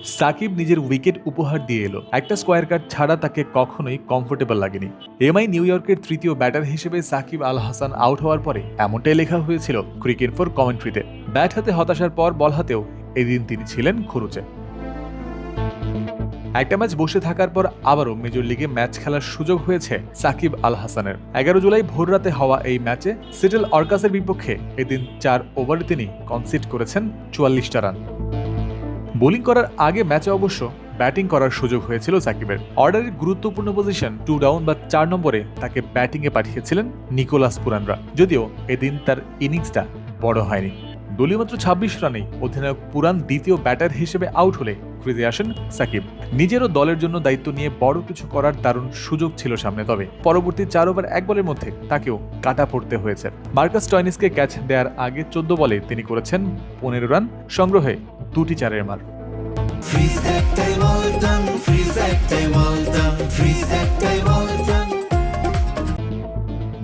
সাকিব নিজের উইকেট উপহার দিয়ে এলো, একটা স্কোয়ার কাট ছাড়া তাকে কখনোই কমফোর্টেবল লাগেনি। এমআই নিউ ইয়র্কের তৃতীয় ব্যাটার হিসেবে সাকিব আল হাসান আউট হওয়ার পরে এমনটাই লেখা হয়েছিল ক্রিকইনফোর কমেন্ট্রিতে। ব্যাট হাতে হতাশার পর বল হাতেও এদিন তিনি ছিলেন খরুচে। একটা ম্যাচ বসে থাকার পর আবারও মেজর লিগে ম্যাচ খেলার সুযোগ হয়েছে সাকিব আল হাসানের। 11 জুলাই ভোররাতে হওয়া এই ম্যাচে সিটল অর্কাসের বিপক্ষে এদিন 4 ওভারে তিনি কনসিড করেছেন 44টা রান। বোলিং করার আগে ম্যাচে অবশ্য ব্যাটিং করার সুযোগ হয়েছিল সাকিবের। অর্ডারের গুরুত্বপূর্ণ পজিশন 2 ডাউন বা 4 নম্বরে তাকে ব্যাটিংয়ে পাঠিয়েছিলেন নিকোলাস পুরানরা, যদিও এদিন তার ইনিংসটা বড় হয়নি। দলীয় মাত্র 26 রানেই অধিনায়ক পুরান দ্বিতীয় ব্যাটার হিসেবে আউট হলে ক্রিজে আসেন সাকিব। নিজেরও দলের জন্য দায়িত্ব নিয়ে বড় কিছু করার দারুণ সুযোগ ছিল সামনে, তবে পরবর্তী 4 ওভার 1 বলের মধ্যে তাকেও কাটা পড়তে হয়েছে। মার্কাস স্টয়নিসকে ক্যাচ দেওয়ার আগে 14 বলে তিনি করেছেন 15 রান, সংগ্রহে 2টি 4-এর মার।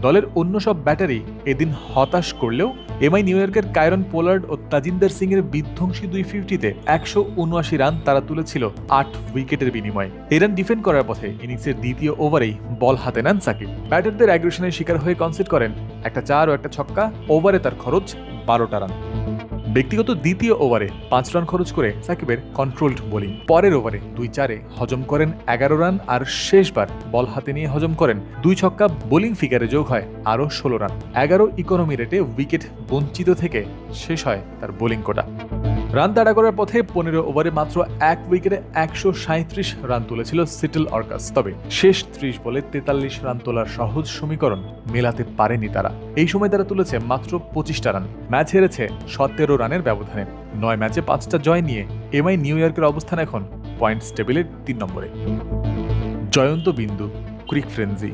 দলের অন্য সব ব্যাটারি এদিন হতাশ করলেও এমআই নিউ ইয়র্কের কায়রন পোলার্ড ও তাজিন্দর সিং এর বিধ্বংসী 250-তে 179 রান তারা তুলেছিল 8 উইকেটের বিনিময়ে। এই রান ডিফেন্ড করার পথে ইনিংসের দ্বিতীয় ওভারেই বল হাতে নেন সাকিব। ব্যাটারদের অ্যাগ্রেশনের শিকার হয়ে কনসিড করেন একটা 4 ও একটা ছক্কা। ওভারে তার খরচ 12টা রান। ব্যক্তিগত দ্বিতীয় ওভারে 5 রান খরচ করে সাকিবের কন্ট্রোলড বোলিং। পরের ওভারে 2-4-এ হজম করেন 11 রান, আর শেষবার বল হাতে নিয়ে হজম করেন 2 ছক্কা। বোলিং ফিগারে যোগ হয় আরও 16 রান। 11 ইকোনমি রেটে উইকেট বঞ্চিত থেকে শেষ হয় তার বোলিং কোটা। রান তাড়া করার পথে 15 ওভারে মাত্র 1 উইকেটে 137 রান তুলেছিল সিটল অর্কাস, তবে শেষ 30 বলে 43 রান তোলার সহজ সমীকরণ মেলাতে পারেনি তারা। এই সময় তারা তুলেছে মাত্র 25টা রান। ম্যাচ হেরেছে 17 রানের ব্যবধানে। 9 ম্যাচে 5টা জয় নিয়ে এমআই নিউ ইয়র্কের অবস্থান এখন পয়েন্টস টেবিলের 3 নম্বরে। জয়ন্ত বিন্দু, ক্রিক ফ্রেন্সি।